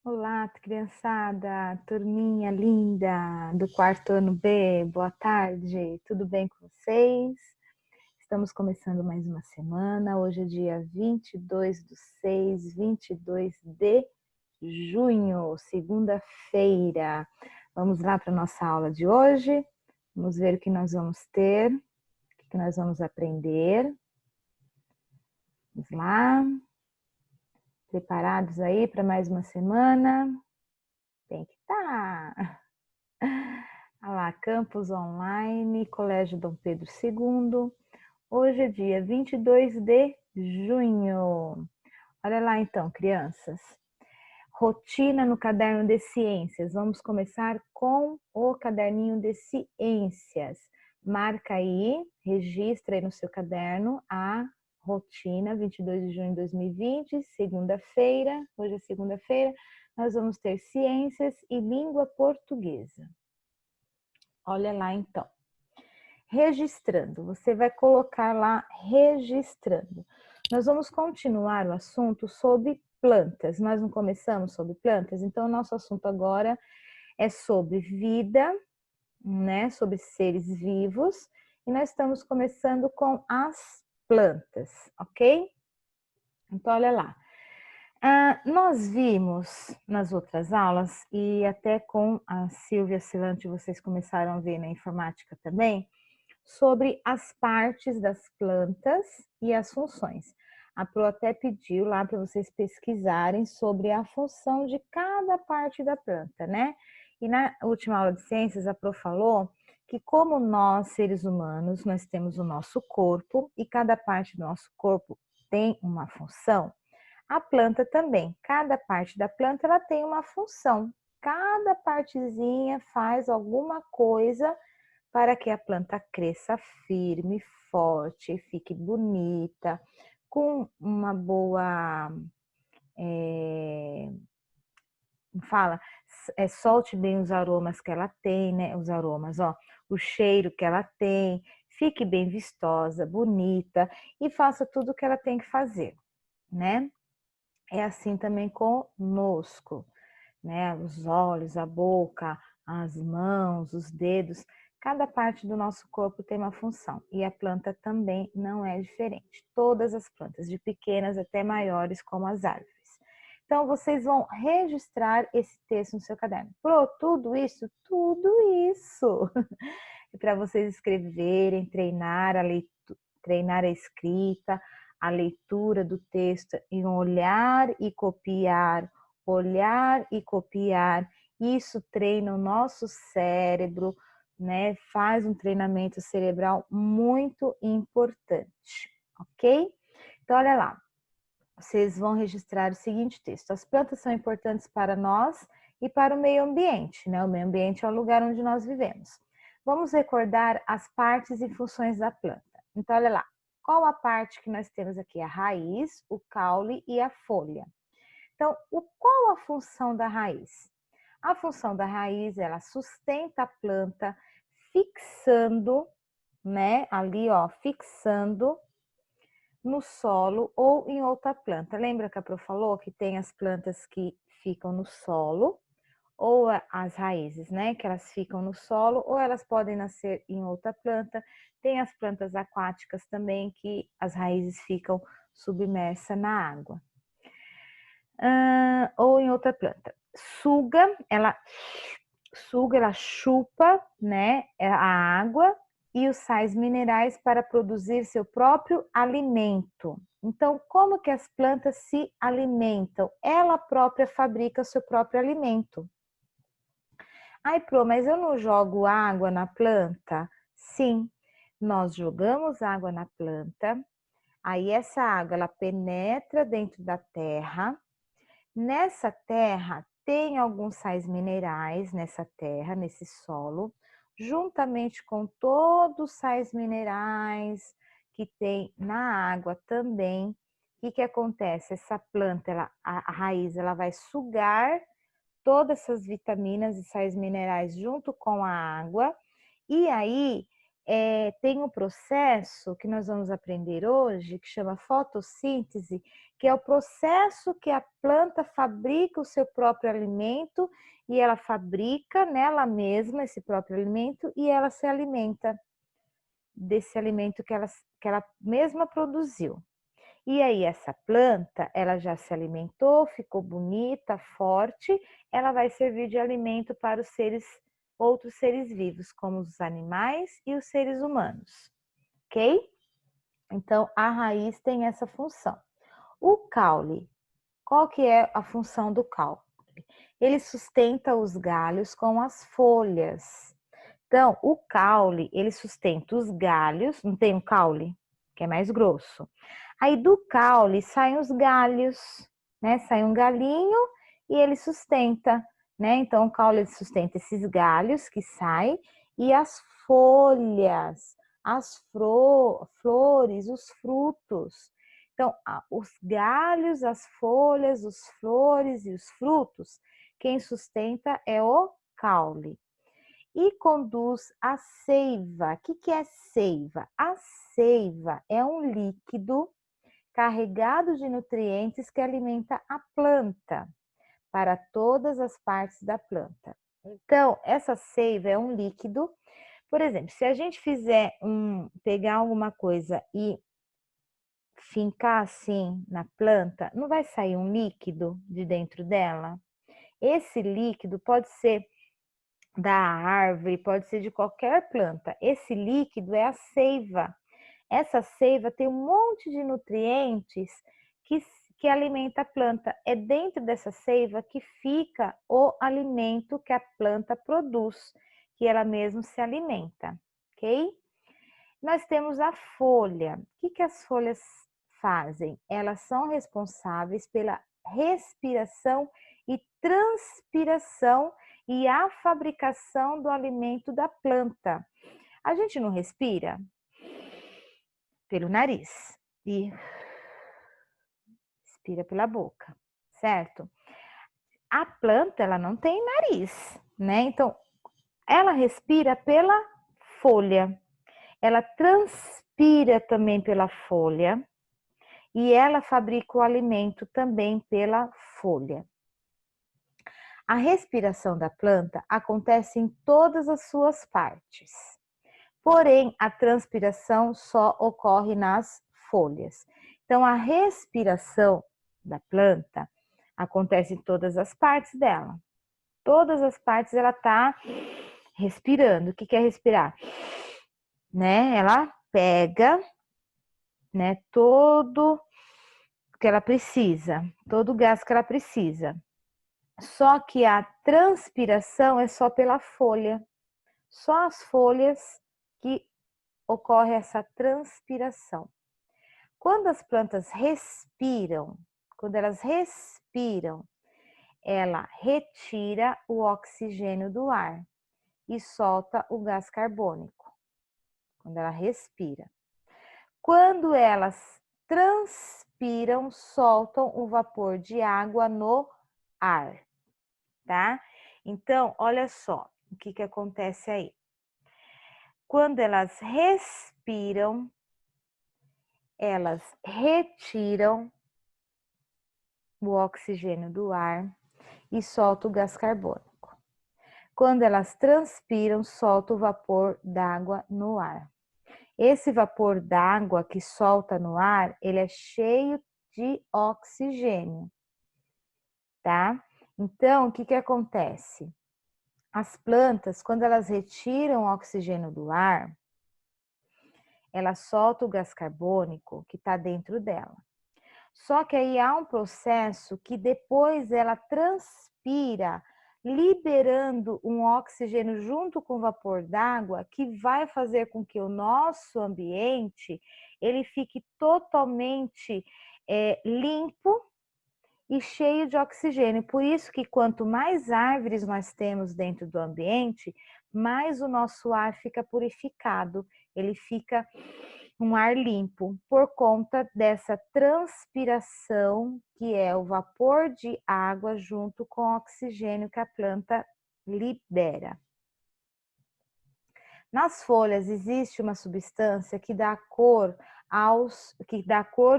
Olá, criançada, turminha linda do quarto ano B, boa tarde, tudo bem com vocês? Estamos começando mais uma semana, hoje é dia 22/6, 22 de junho, segunda-feira. Vamos lá para a nossa aula de hoje, vamos ver o que nós vamos ter, o que nós vamos aprender. Vamos lá, preparados aí para mais uma semana? Tem que estar! Olha lá, Campus Online, Colégio Dom Pedro II. Hoje é dia 22 de junho. Olha lá então, crianças. Rotina no caderno de ciências. Vamos começar com o caderninho de ciências. Marca aí, registra aí no seu caderno a rotina, 22 de junho de 2020, segunda-feira. Hoje é segunda-feira. Nós vamos ter ciências e língua portuguesa. Olha lá então. Registrando, você vai colocar lá registrando. Nós vamos continuar o assunto sobre plantas. Nós não começamos sobre plantas, então o nosso assunto agora é sobre vida, né? Sobre seres vivos. E nós estamos começando com as plantas, ok? Então, olha lá. Nós vimos nas outras aulas, e até com a Silvia Silante vocês começaram a ver na informática também, sobre as partes das plantas e as funções. A Pro até pediu lá para vocês pesquisarem sobre a função de cada parte da planta, né? E na última aula de ciências, a Pro falou que como nós, seres humanos, nós temos o nosso corpo e cada parte do nosso corpo tem uma função, a planta também. Cada parte da planta ela tem uma função. Cada partezinha faz alguma coisa para que a planta cresça firme, forte, fique bonita, com uma boa, solte bem os aromas que ela tem, né? Os aromas, ó, o cheiro que ela tem, fique bem vistosa, bonita e faça tudo o que ela tem que fazer, né? É assim também conosco, né? Os olhos, a boca, as mãos, os dedos, cada parte do nosso corpo tem uma função e a planta também não é diferente. Todas as plantas, de pequenas até maiores, como as árvores. Então, vocês vão registrar esse texto no seu caderno. Pro, tudo isso? Tudo isso! E para vocês escreverem, treinar a leitura, treinar a escrita, a leitura do texto em olhar e copiar, olhar e copiar. Isso treina o nosso cérebro, né? Faz um treinamento cerebral muito importante, ok? Então, olha lá, vocês vão registrar o seguinte texto: as plantas são importantes para nós e para o meio ambiente, né? O meio ambiente é o lugar onde nós vivemos. Vamos recordar as partes e funções da planta. Então, olha lá, qual a parte que nós temos aqui? A raiz, o caule e a folha. Então, qual a função da raiz? A função da raiz, ela sustenta a planta fixando, né? Ali, ó, fixando no solo ou em outra planta. Lembra que a Pro falou que tem as plantas que ficam no solo ou as raízes, né? Que elas ficam no solo ou elas podem nascer em outra planta. Tem as plantas aquáticas também que as raízes ficam submersas na água. Ou em outra planta. Ela chupa, né, a água e os sais minerais para produzir seu próprio alimento. Então, como que as plantas se alimentam? Ela própria fabrica seu próprio alimento. Ai, Pro, mas eu não jogo água na planta? Sim, nós jogamos água na planta, aí essa água ela penetra dentro da terra. Nessa terra tem alguns sais minerais nessa terra, nesse solo, juntamente com todos os sais minerais que tem na água também. O que acontece? Essa planta, a raiz, ela vai sugar todas essas vitaminas e sais minerais junto com a água, e aí tem um processo que nós vamos aprender hoje, que chama fotossíntese, que é o processo que a planta fabrica o seu próprio alimento e ela fabrica nela mesma esse próprio alimento e ela se alimenta desse alimento que ela mesma produziu. E aí essa planta, ela já se alimentou, ficou bonita, forte, ela vai servir de alimento para os outros seres vivos, como os animais e os seres humanos, ok? Então, a raiz tem essa função. O caule, qual que é a função do caule? Ele sustenta os galhos com as folhas. Então, o caule, ele sustenta os galhos, não tem um caule, que é mais grosso. Aí do caule saem os galhos, né? Sai um galinho e ele sustenta, né? Então o caule ele sustenta esses galhos que saem e as folhas, as flores, os frutos. Então, os galhos, as folhas, os flores e os frutos, quem sustenta é o caule. E conduz a seiva. O que é seiva? A seiva é um líquido carregado de nutrientes que alimenta a planta para todas as partes da planta. Então, essa seiva é um líquido. Por exemplo, se a gente pegar alguma coisa e fincar assim na planta, não vai sair um líquido de dentro dela? Esse líquido pode ser da árvore, pode ser de qualquer planta. Esse líquido é a seiva. Essa seiva tem um monte de nutrientes que alimenta a planta. É dentro dessa seiva que fica o alimento que a planta produz, que ela mesma se alimenta, ok? Nós temos a folha. O que as folhas fazem? Elas são responsáveis pela respiração e transpiração e a fabricação do alimento da planta. A gente não respira pelo nariz e expira pela boca, certo? A planta, ela não tem nariz, né? Então, ela respira pela folha, ela transpira também pela folha e ela fabrica o alimento também pela folha. A respiração da planta acontece em todas as suas partes, porém a transpiração só ocorre nas folhas. Então, a respiração da planta acontece em todas as partes dela. Todas as partes ela está respirando. O que é respirar? Né? Ela pega, né, todo o que ela precisa, todo o gás que ela precisa. Só que a transpiração é só pela folha. Só as folhas que ocorre essa transpiração. Quando as plantas respiram, ela retira o oxigênio do ar e solta o gás carbônico. Quando ela respira. Quando elas transpiram, soltam o vapor de água no ar, tá? Então, olha só o que acontece aí. Quando elas respiram, elas retiram o oxigênio do ar e soltam o gás carbônico. Quando elas transpiram, solta o vapor d'água no ar. Esse vapor d'água que solta no ar, ele é cheio de oxigênio, tá? Então, o que acontece? As plantas, quando elas retiram o oxigênio do ar, elas soltam o gás carbônico que está dentro dela. Só que aí há um processo que depois ela transpira, liberando um oxigênio junto com o vapor d'água, que vai fazer com que o nosso ambiente ele fique totalmente limpo e cheio de oxigênio. Por isso que quanto mais árvores nós temos dentro do ambiente, mais o nosso ar fica purificado, ele fica um ar limpo, por conta dessa transpiração, que é o vapor de água junto com o oxigênio que a planta libera. Nas folhas existe uma substância que dá cor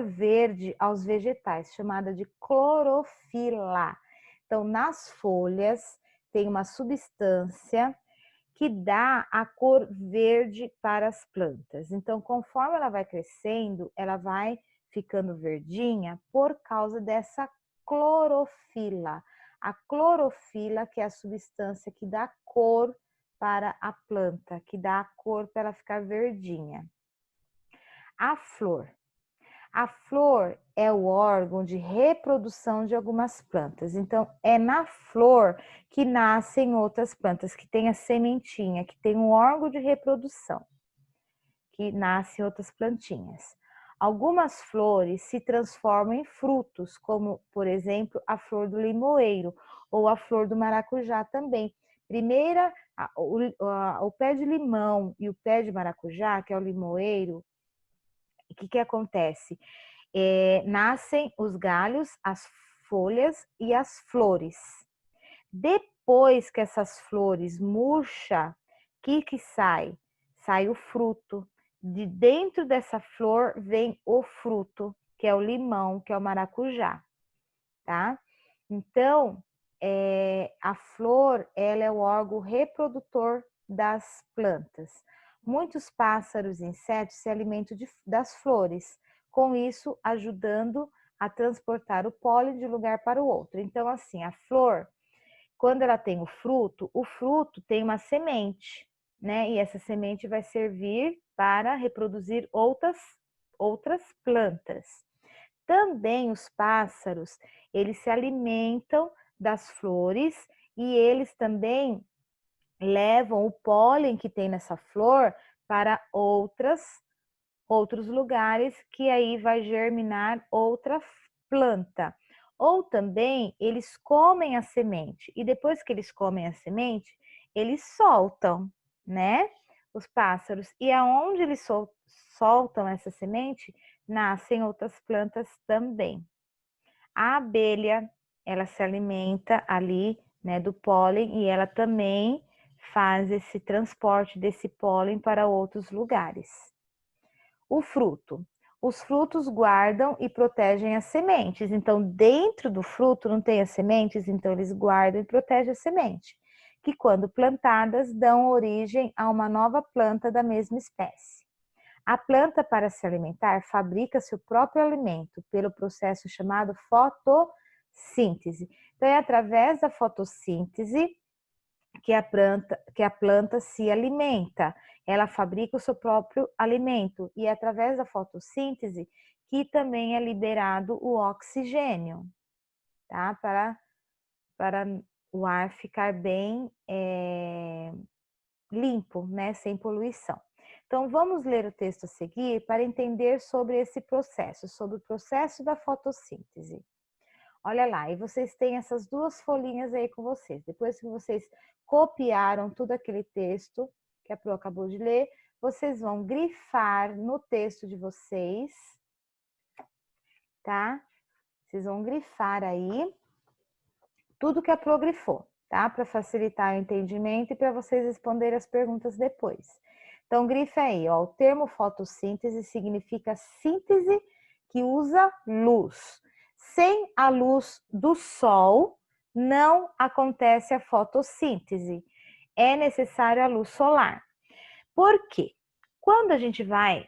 verde aos vegetais, chamada de clorofila. Então, nas folhas tem uma substância que dá a cor verde para as plantas. Então, conforme ela vai crescendo, ela vai ficando verdinha por causa dessa clorofila. A clorofila, que é a substância que dá cor para a planta, que dá a cor para ela ficar verdinha. A flor. A flor é o órgão de reprodução de algumas plantas. Então, é na flor que nascem outras plantas, que tem a sementinha, que tem um órgão de reprodução, que nascem outras plantinhas. Algumas flores se transformam em frutos, como, por exemplo, a flor do limoeiro ou a flor do maracujá também. Primeiro, o pé de limão e o pé de maracujá, que é o limoeiro, o que acontece? Nascem os galhos, as folhas e as flores. Depois que essas flores murcham, o que sai? Sai o fruto. De dentro dessa flor vem o fruto, que é o limão, que é o maracujá, tá? Então, a flor, ela é o órgão reprodutor das plantas. Muitos pássaros e insetos se alimentam das flores, com isso ajudando a transportar o pólen de um lugar para o outro. Então, assim, a flor, quando ela tem o fruto tem uma semente, né? E essa semente vai servir para reproduzir outras plantas. Também os pássaros, eles se alimentam das flores e eles também levam o pólen que tem nessa flor para outros lugares, que aí vai germinar outra planta. Ou também eles comem a semente e depois que eles comem a semente, eles soltam, né? Os pássaros. E aonde eles soltam essa semente, nascem outras plantas também. A abelha, ela se alimenta ali, né, do pólen e ela também faz esse transporte desse pólen para outros lugares. O fruto. Os frutos guardam e protegem as sementes. Então, dentro do fruto não tem as sementes, então eles guardam e protegem a semente, que quando plantadas dão origem a uma nova planta da mesma espécie. A planta, para se alimentar, fabrica seu próprio alimento pelo processo chamado fotossíntese. Então, é através da fotossíntese que a planta se alimenta. Ela fabrica o seu próprio alimento e é através da fotossíntese que também é liberado o oxigênio, tá? Para o ar ficar bem limpo, né? Sem poluição. Então, vamos ler o texto a seguir para entender sobre esse processo, sobre o processo da fotossíntese. Olha lá, e vocês têm essas duas folhinhas aí com vocês. Depois que vocês copiaram tudo aquele texto que a Pro acabou de ler, vocês vão grifar no texto de vocês, tá? Vocês vão grifar aí tudo que a Pro grifou, tá? Para facilitar o entendimento e para vocês responderem as perguntas depois. Então, grife aí, ó, o termo fotossíntese significa síntese que usa luz. Sem a luz do sol, não acontece a fotossíntese. É necessário a luz solar. Por quê? Quando a gente vai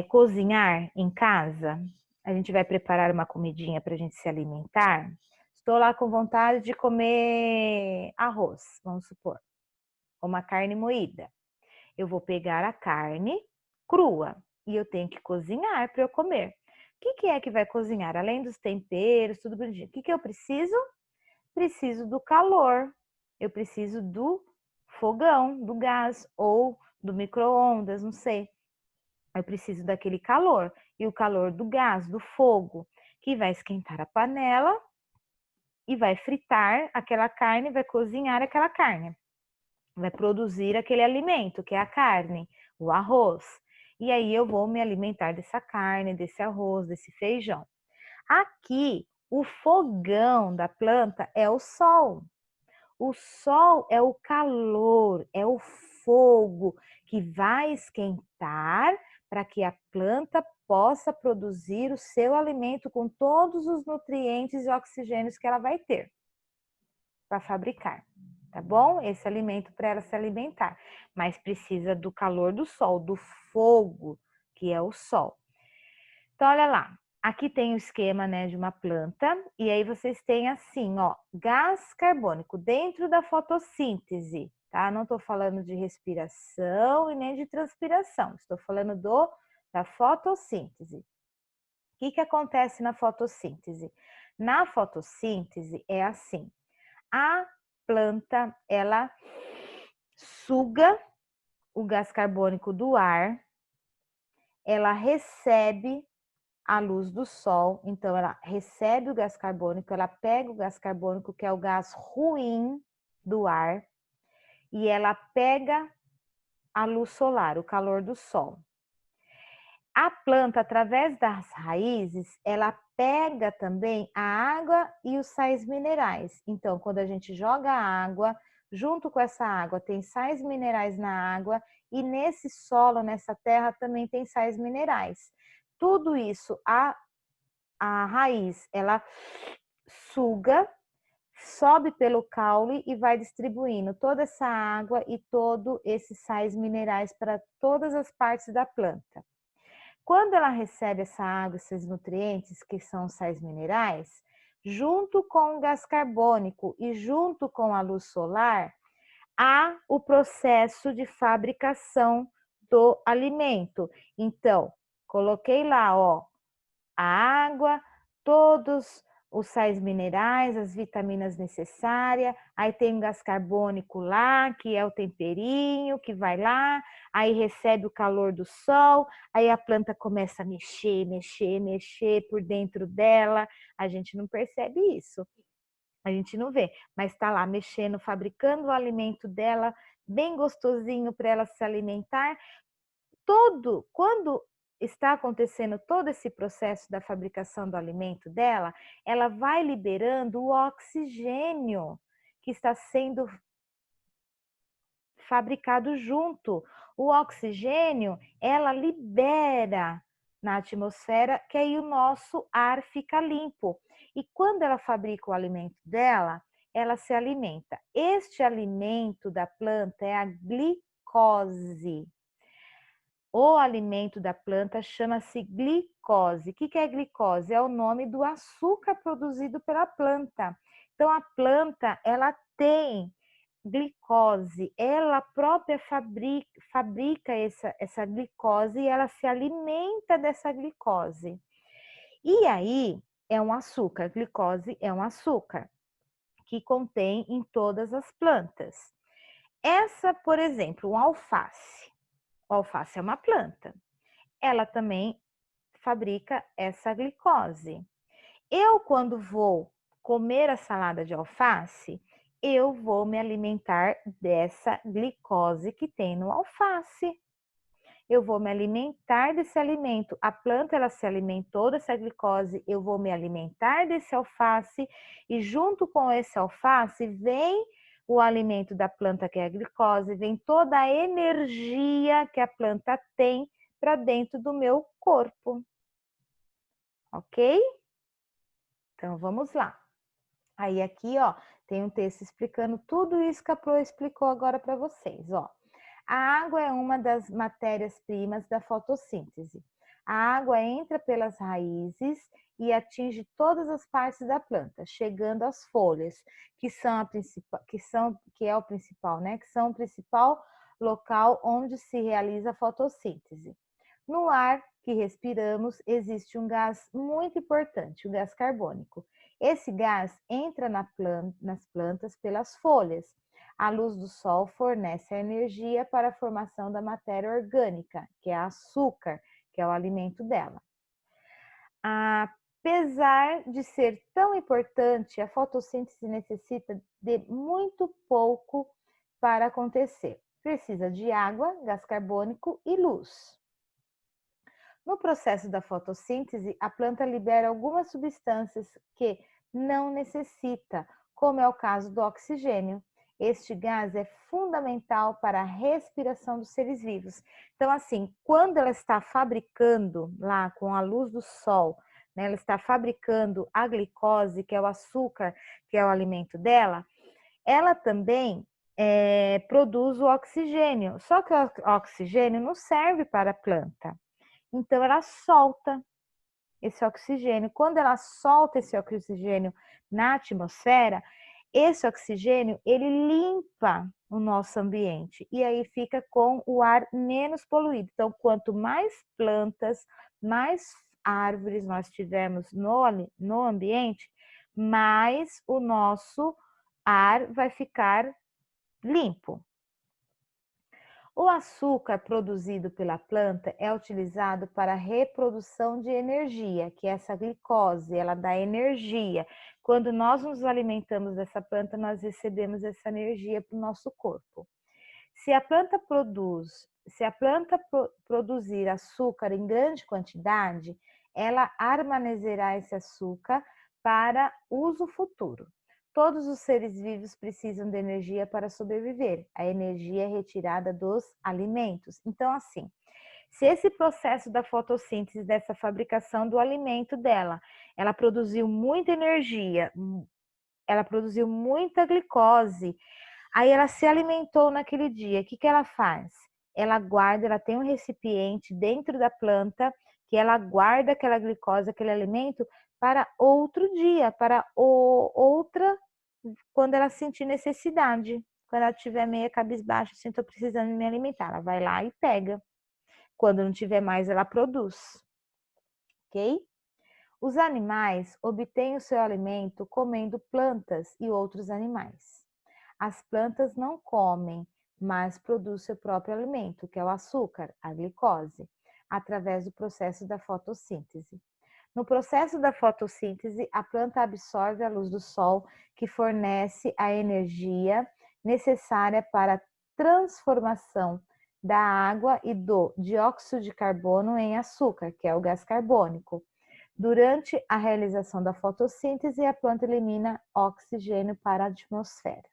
cozinhar em casa, a gente vai preparar uma comidinha para a gente se alimentar. Estou lá com vontade de comer arroz, vamos supor, ou uma carne moída. Eu vou pegar a carne crua e eu tenho que cozinhar para eu comer. O que é que vai cozinhar? Além dos temperos, tudo bonitinho. O que eu preciso? Preciso do calor. Eu preciso do fogão, do gás ou do micro-ondas, não sei. Eu preciso daquele calor. E o calor do gás, do fogo, que vai esquentar a panela e vai fritar aquela carne, vai cozinhar aquela carne. Vai produzir aquele alimento, que é a carne, o arroz. E aí eu vou me alimentar dessa carne, desse arroz, desse feijão. Aqui, o fogão da planta é o sol. O sol é o calor, é o fogo que vai esquentar para que a planta possa produzir o seu alimento com todos os nutrientes e oxigênios que ela vai ter para fabricar, tá bom? Esse alimento para ela se alimentar, mas precisa do calor do sol, do fogo, que é o sol. Então, olha lá, aqui tem o esquema, né, de uma planta, e aí vocês têm assim, ó, gás carbônico dentro da fotossíntese, tá? Não tô falando de respiração e nem de transpiração, estou falando da fotossíntese. O que acontece na fotossíntese? Na fotossíntese é assim, a planta, ela suga o gás carbônico do ar, ela recebe a luz do sol, então ela recebe o gás carbônico, ela pega o gás carbônico, que é o gás ruim do ar, e ela pega a luz solar, o calor do sol. A planta, através das raízes, ela pega também a água e os sais minerais. Então, quando a gente joga a água, junto com essa água tem sais minerais na água e nesse solo, nessa terra, também tem sais minerais. Tudo isso, a raiz, ela suga, sobe pelo caule e vai distribuindo toda essa água e todos esses sais minerais para todas as partes da planta. Quando ela recebe essa água, esses nutrientes, que são os sais minerais, junto com o gás carbônico e junto com a luz solar, há o processo de fabricação do alimento. Então, coloquei lá, ó, a água, todos os sais minerais, as vitaminas necessárias, aí tem o gás carbônico lá, que é o temperinho, que vai lá, aí recebe o calor do sol, aí a planta começa a mexer, mexer, mexer por dentro dela, a gente não percebe isso, a gente não vê, mas está lá mexendo, fabricando o alimento dela, bem gostosinho para ela se alimentar. Quando está acontecendo todo esse processo da fabricação do alimento dela, ela vai liberando o oxigênio que está sendo fabricado junto. O oxigênio, ela libera na atmosfera, que aí o nosso ar fica limpo. E quando ela fabrica o alimento dela, ela se alimenta. Este alimento da planta é a glicose. O alimento da planta chama-se glicose. O que é glicose? É o nome do açúcar produzido pela planta. Então, a planta, ela tem glicose, ela própria fabrica essa glicose e ela se alimenta dessa glicose. E aí, é um açúcar, glicose é um açúcar que contém em todas as plantas. Essa, por exemplo, um alface. O alface é uma planta. Ela também fabrica essa glicose. Eu, quando vou comer a salada de alface, eu vou me alimentar dessa glicose que tem no alface. Eu vou me alimentar desse alimento. A planta, ela se alimentou dessa glicose, eu vou me alimentar desse alface e junto com esse alface vem o alimento da planta, que é a glicose, vem toda a energia que a planta tem para dentro do meu corpo. Ok? Então, vamos lá. Aí aqui, ó, tem um texto explicando tudo isso que a Pro explicou agora para vocês, ó. A água é uma das matérias-primas da fotossíntese. A água entra pelas raízes e atinge todas as partes da planta, chegando às folhas, que são o principal, né? Que são o principal local onde se realiza a fotossíntese. No ar que respiramos existe um gás muito importante, o gás carbônico. Esse gás entra nas plantas pelas folhas. A luz do sol fornece a energia para a formação da matéria orgânica, que é açúcar, que é o alimento dela. Apesar de ser tão importante, a fotossíntese necessita de muito pouco para acontecer. Precisa de água, gás carbônico e luz. No processo da fotossíntese, a planta libera algumas substâncias que não necessita, como é o caso do oxigênio. Este gás é fundamental para a respiração dos seres vivos. Então, assim, quando ela está fabricando lá com a luz do sol, né, ela está fabricando a glicose, que é o açúcar, que é o alimento dela, ela também produz o oxigênio. Só que o oxigênio não serve para a planta. Então, ela solta esse oxigênio. Quando ela solta esse oxigênio na atmosfera, esse oxigênio, ele limpa o nosso ambiente e aí fica com o ar menos poluído. Então, quanto mais plantas, mais árvores nós tivermos no ambiente, mais o nosso ar vai ficar limpo. O açúcar produzido pela planta é utilizado para a reprodução de energia, que é essa glicose, ela dá energia. Quando nós nos alimentamos dessa planta, nós recebemos essa energia para o nosso corpo. Se a planta produzir açúcar em grande quantidade, ela armazenará esse açúcar para uso futuro. Todos os seres vivos precisam de energia para sobreviver. A energia é retirada dos alimentos. Então, assim, se esse processo da fotossíntese, dessa fabricação do alimento dela, ela produziu muita energia, ela produziu muita glicose, aí ela se alimentou naquele dia, o que ela faz? Ela guarda, ela tem um recipiente dentro da planta, que ela guarda aquela glicose, aquele alimento, para outro dia, para outra, quando ela sentir necessidade. Quando ela estiver meio cabisbaixa, assim, estou precisando me alimentar, ela vai lá e pega. Quando não tiver mais, ela produz. Ok? Os animais obtêm o seu alimento comendo plantas e outros animais. As plantas não comem, mas produzem seu próprio alimento, que é o açúcar, a glicose, através do processo da fotossíntese. No processo da fotossíntese, a planta absorve a luz do sol, que fornece a energia necessária para a transformação da água e do dióxido de carbono em açúcar, que é o gás carbônico. Durante a realização da fotossíntese, a planta elimina oxigênio para a atmosfera.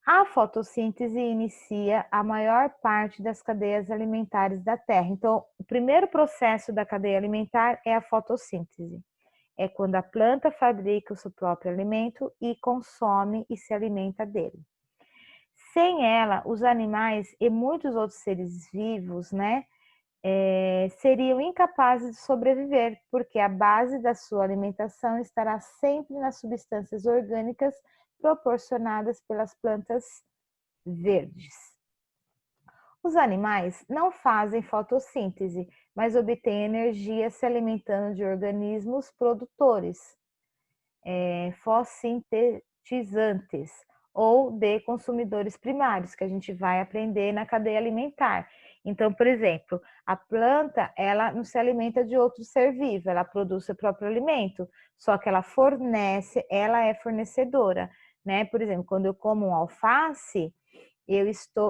A fotossíntese inicia a maior parte das cadeias alimentares da Terra. Então, o primeiro processo da cadeia alimentar é a fotossíntese. É quando a planta fabrica o seu próprio alimento e consome e se alimenta dele. Sem ela, os animais e muitos outros seres vivos, né, seriam incapazes de sobreviver, porque a base da sua alimentação estará sempre nas substâncias orgânicas proporcionadas pelas plantas verdes. Os animais não fazem fotossíntese, mas obtêm energia se alimentando de organismos produtores, fossintetizantes, ou de consumidores primários, que a gente vai aprender na cadeia alimentar. Então, por exemplo, a planta, ela não se alimenta de outro ser vivo, ela produz seu próprio alimento, só que ela é fornecedora, né? Por exemplo, quando eu como um alface,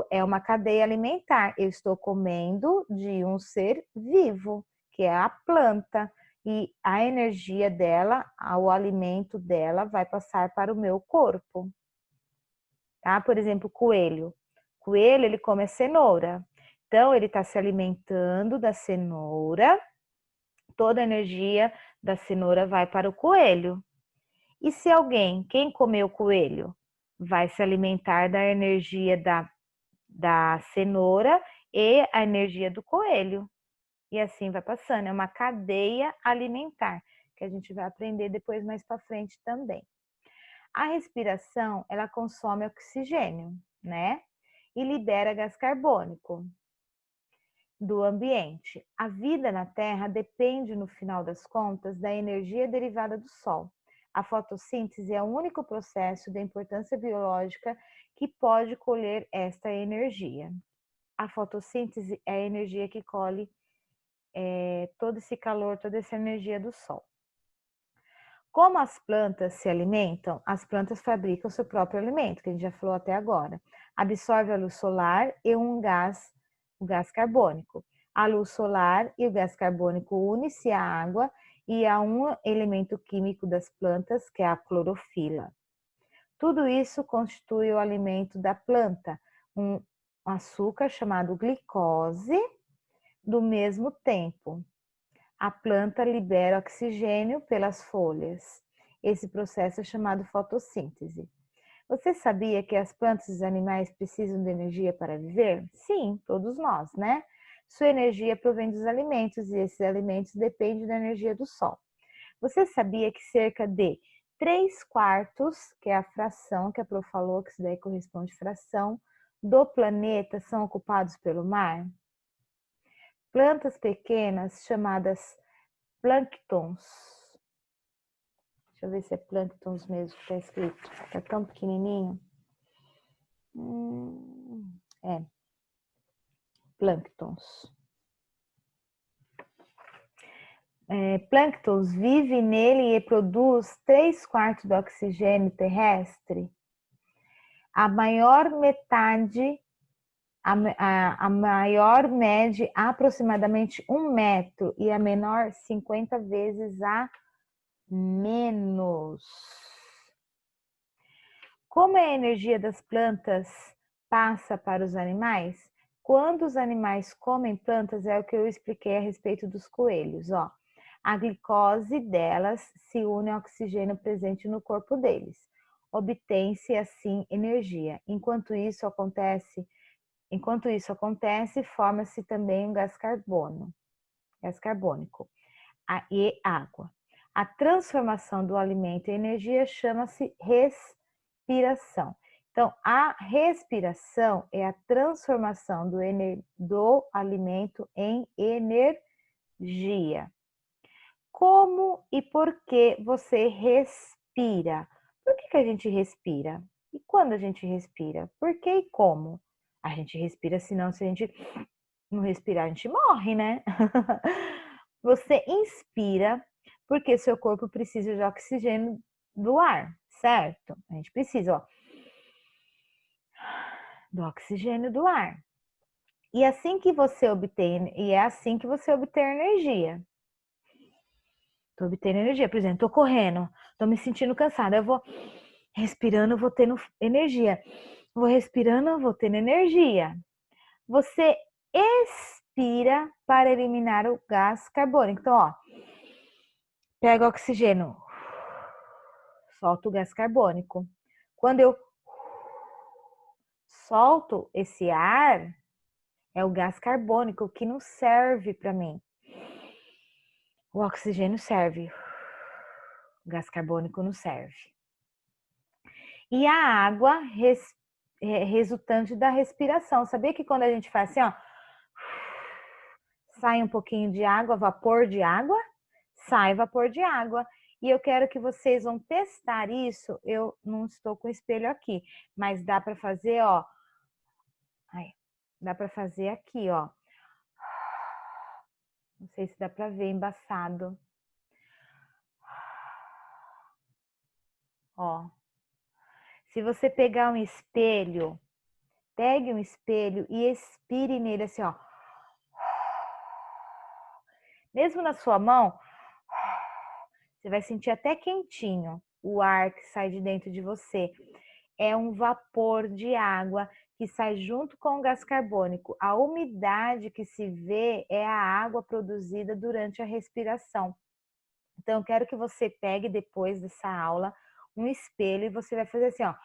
é uma cadeia alimentar, eu estou comendo de um ser vivo, que é a planta, e a energia dela, o alimento dela vai passar para o meu corpo. Tá? Por exemplo, coelho. Coelho, ele come a cenoura. Então, ele está se alimentando da cenoura, toda a energia da cenoura vai para o coelho. E se quem comeu coelho, vai se alimentar da energia da cenoura e a energia do coelho. E assim vai passando, é uma cadeia alimentar, que a gente vai aprender depois mais para frente também. A respiração, ela consome oxigênio, né? E libera gás carbônico do ambiente. A vida na Terra depende, no final das contas, da energia derivada do Sol. A fotossíntese é o único processo de importância biológica que pode colher esta energia. A fotossíntese é a energia que colhe todo esse calor, toda essa energia do Sol. Como as plantas se alimentam, as plantas fabricam o seu próprio alimento, que a gente já falou até agora. Absorve a luz solar e o gás carbônico. A luz solar e o gás carbônico unem-se à água e a um elemento químico das plantas, que é a clorofila. Tudo isso constitui o alimento da planta, um açúcar chamado glicose. Do mesmo tempo, a planta libera oxigênio pelas folhas. Esse processo é chamado fotossíntese. Você sabia que as plantas e os animais precisam de energia para viver? Sim, todos nós, né? Sua energia provém dos alimentos e esses alimentos dependem da energia do sol. Você sabia que cerca de 3/4, que é a fração que a Pro falou, que isso daí corresponde à fração, do planeta são ocupados pelo mar? Plantas pequenas chamadas plânctons. Deixa eu ver se é plânctons mesmo que está escrito. Está tão pequenininho. É. Plânctons. Plânctons vive nele e produz 3/4 do oxigênio terrestre. A maior mede aproximadamente 1 metro e a menor 50 vezes a menos. Como a energia das plantas passa para os animais? Quando os animais comem plantas, é o que eu expliquei a respeito dos coelhos, ó. A glicose delas se une ao oxigênio presente no corpo deles. Obtém-se assim energia. Enquanto isso acontece, forma-se também um gás carbônico e água. A transformação do alimento em energia chama-se respiração. Então, a respiração é a transformação do alimento em energia. Como e por que você respira? Por que a gente respira? E quando a gente respira? Por que e como? A gente respira, senão se a gente não respirar, a gente morre, né? Você inspira porque seu corpo precisa de oxigênio do ar, certo? A gente precisa, ó, do oxigênio do ar. E é assim que você obtém energia. Tô obtendo energia, por exemplo, tô correndo, tô me sentindo cansada, eu vou respirando, eu vou tendo energia. Vou respirando, eu vou tendo energia. Você expira para eliminar o gás carbônico. Então, ó, pega o oxigênio, solto o gás carbônico. Quando eu solto esse ar, é o gás carbônico que não serve para mim. O oxigênio serve, o gás carbônico não serve. E a água resultante da respiração. Sabia que quando a gente faz assim, ó, sai um pouquinho de água, vapor de água, sai vapor de água. E eu quero que vocês vão testar isso. Eu não estou com o espelho aqui, mas dá para fazer, ó. Aí, dá para fazer aqui, ó. Não sei se dá para ver embaçado. Ó. Se você pegar um espelho, pegue um espelho e expire nele assim, ó. Mesmo na sua mão, você vai sentir até quentinho o ar que sai de dentro de você. É um vapor de água que sai junto com o gás carbônico. A umidade que se vê é a água produzida durante a respiração. Então, eu quero que você pegue depois dessa aula um espelho e você vai fazer assim, ó.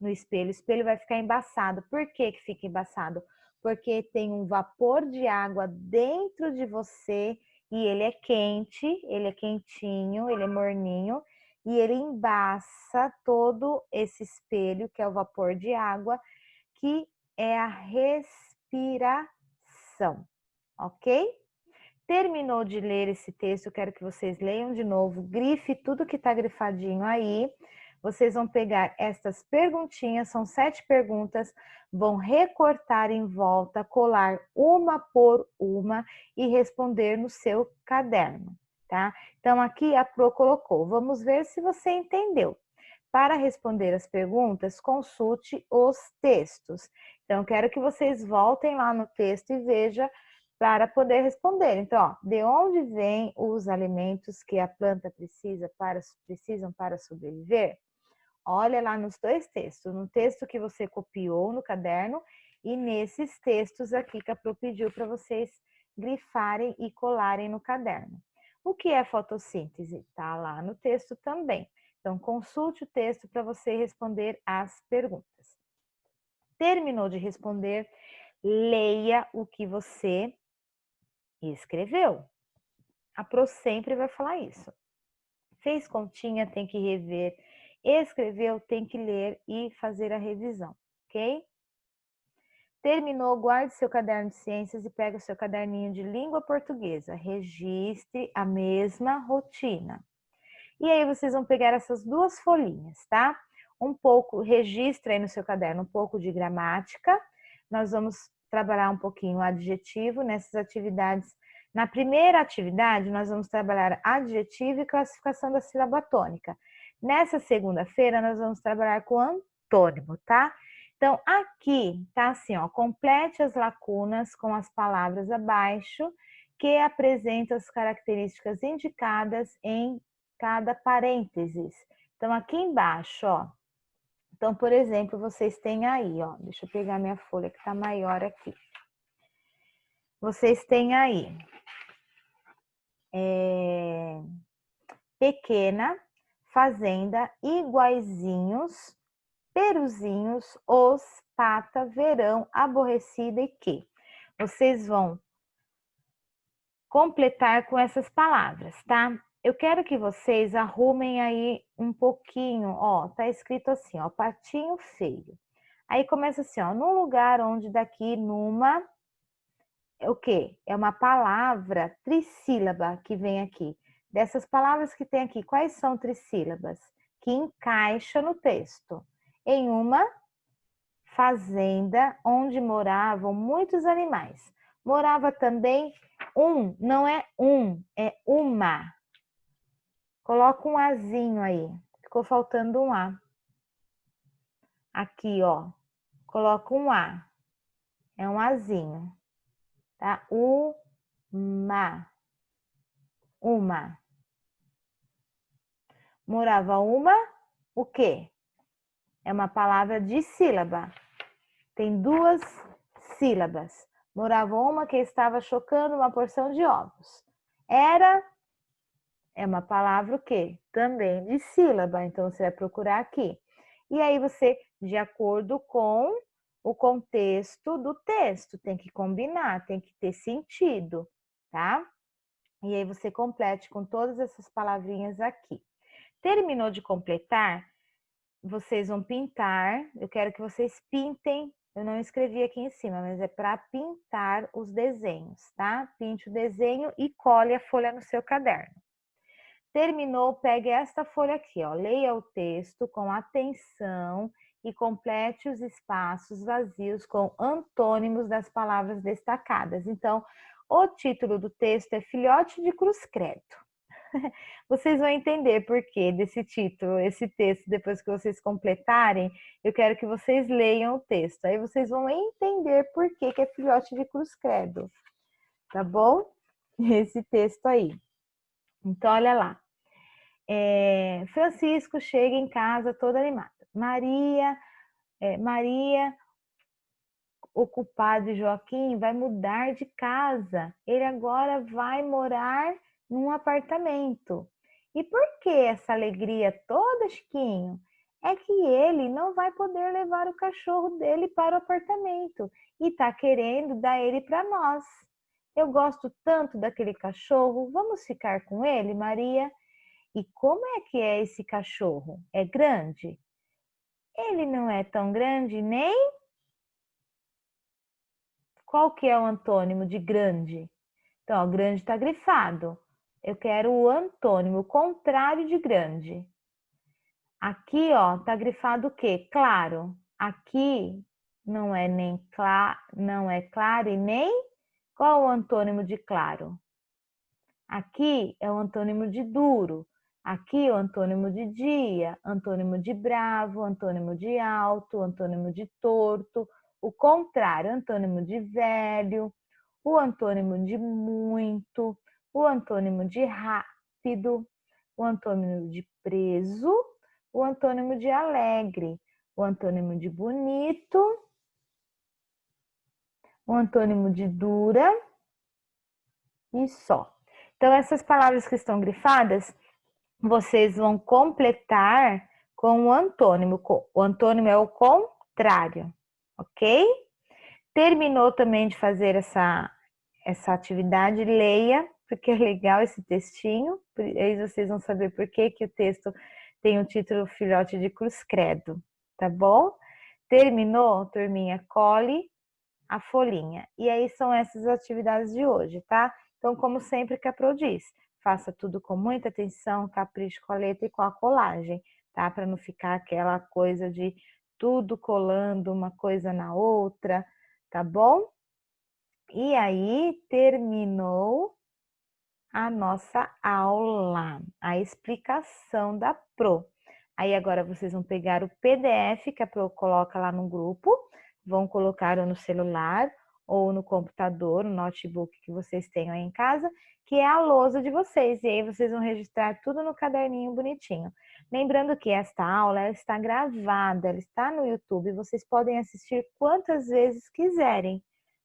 No espelho, o espelho vai ficar embaçado. Por que que fica embaçado? Porque tem um vapor de água dentro de você e ele é quente, ele é quentinho, ele é morninho e ele embaça todo esse espelho, que é o vapor de água, que é a respiração, ok? Terminou de ler esse texto, eu quero que vocês leiam de novo, grife tudo que está grifadinho aí. Vocês vão pegar estas perguntinhas, são 7 perguntas, vão recortar em volta, colar uma por uma e responder no seu caderno, tá? Então, aqui a Pro colocou, vamos ver se você entendeu. Para responder as perguntas, consulte os textos. Então, quero que vocês voltem lá no texto e vejam para poder responder. Então, ó, de onde vêm os alimentos que a planta precisam para sobreviver? Olha lá nos dois textos, no texto que você copiou no caderno e nesses textos aqui que a Pro pediu para vocês grifarem e colarem no caderno. O que é fotossíntese? Está lá no texto também. Então, consulte o texto para você responder as perguntas. Terminou de responder, leia o que você escreveu. A Pro sempre vai falar isso. Fez continha, tem que rever. Escreveu, tem que ler e fazer a revisão, ok? Terminou, guarde seu caderno de ciências e pega o seu caderninho de língua portuguesa. Registre a mesma rotina. E aí vocês vão pegar essas duas folhinhas, tá? Registra aí no seu caderno um pouco de gramática. Nós vamos trabalhar um pouquinho o adjetivo nessas atividades. Na primeira atividade, nós vamos trabalhar adjetivo e classificação da sílaba tônica. Nessa segunda-feira, nós vamos trabalhar com antônimo, tá? Então, aqui tá assim, ó, complete as lacunas com as palavras abaixo que apresentam as características indicadas em cada parênteses. Então, aqui embaixo, ó. Então, por exemplo, vocês têm aí, ó. Deixa eu pegar minha folha que tá maior aqui. Vocês têm aí pequena, fazenda, iguaizinhos, peruzinhos, os, pata, verão, aborrecida e que. Vocês vão completar com essas palavras, tá? Eu quero que vocês arrumem aí um pouquinho, ó, tá escrito assim, ó, patinho feio. Aí começa assim, ó, num lugar onde daqui numa, é o quê? É uma palavra trissílaba que vem aqui. Dessas palavras que tem aqui, quais são trissílabas? Que encaixa no texto. Em uma fazenda onde moravam muitos animais. Morava também não é é uma. Coloca um azinho aí. Ficou faltando um A. Aqui, ó. Coloca um A. É um azinho. Tá? Uma. Uma. Morava uma, o quê? É uma palavra de sílaba. Tem duas sílabas. Morava uma que estava chocando uma porção de ovos. É uma palavra o quê? Também de sílaba. Então, você vai procurar aqui. E aí você, de acordo com o contexto do texto, tem que combinar, tem que ter sentido, tá? E aí você complete com todas essas palavrinhas aqui. Terminou de completar, vocês vão pintar. Eu quero que vocês pintem. Eu não escrevi aqui em cima, mas é para pintar os desenhos, tá? Pinte o desenho e cole a folha no seu caderno. Terminou, pegue esta folha aqui, ó. Leia o texto com atenção e complete os espaços vazios com antônimos das palavras destacadas. Então, o título do texto é Filhote de Cruz Credo. Vocês vão entender por que desse título, esse texto, depois que vocês completarem, eu quero que vocês leiam o texto. Aí vocês vão entender por que é Filhote de Cruz Credo. Tá bom? Esse texto aí. Então, olha lá. Francisco chega em casa toda animada. Maria, o culpado de Joaquim vai mudar de casa. Ele agora vai morar num apartamento. E por que essa alegria toda, Chiquinho? É que ele não vai poder levar o cachorro dele para o apartamento e está querendo dar ele para nós. Eu gosto tanto daquele cachorro. Vamos ficar com ele, Maria? E como é que é esse cachorro? É grande? Ele não é tão grande nem... Qual que é o antônimo de grande? Então, ó, grande está grifado. Eu quero o antônimo, o contrário de grande. Aqui, ó, tá grifado o quê? Claro. Aqui não é nem não é claro e nem... Qual o antônimo de claro? Aqui é o antônimo de duro. Aqui, o antônimo de dia, antônimo de bravo, antônimo de alto, antônimo de torto, o contrário, antônimo de velho. o antônimo de muito, o antônimo de rápido, o antônimo de preso, o antônimo de alegre, o antônimo de bonito, o antônimo de dura e só. Então, essas palavras que estão grifadas, vocês vão completar com o antônimo. O antônimo é o contrário, ok? Terminou também de fazer essa atividade, leia, porque é legal esse textinho. Aí vocês vão saber por que o texto tem o título Filhote de Cruz Credo, tá bom? Terminou, turminha, cole a folhinha. E aí são essas atividades de hoje, tá? Então, como sempre que a Pro diz, faça tudo com muita atenção, capricho com a letra e com a colagem, tá? Para não ficar aquela coisa de tudo colando uma coisa na outra, tá bom? E aí, terminou a nossa aula, a explicação da Pro. Aí agora vocês vão pegar o PDF que a Pro coloca lá no grupo, vão colocar no celular ou no computador, no notebook que vocês tenham aí em casa, que é a lousa de vocês. E aí vocês vão registrar tudo no caderninho bonitinho. Lembrando que esta aula ela está gravada, ela está no YouTube, vocês podem assistir quantas vezes quiserem,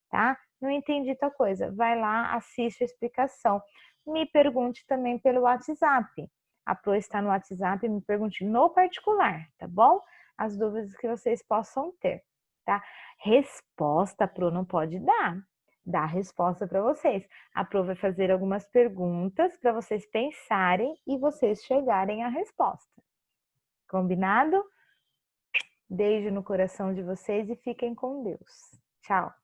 tá? Não entendi tal coisa, vai lá, assiste a explicação. Me pergunte também pelo WhatsApp. A Pro está no WhatsApp, me pergunte no particular, tá bom? As dúvidas que vocês possam ter, tá? Resposta a Pro não pode dar. Dá a resposta para vocês. A Pro vai fazer algumas perguntas para vocês pensarem e vocês chegarem à resposta. Combinado? Beijo no coração de vocês e fiquem com Deus. Tchau!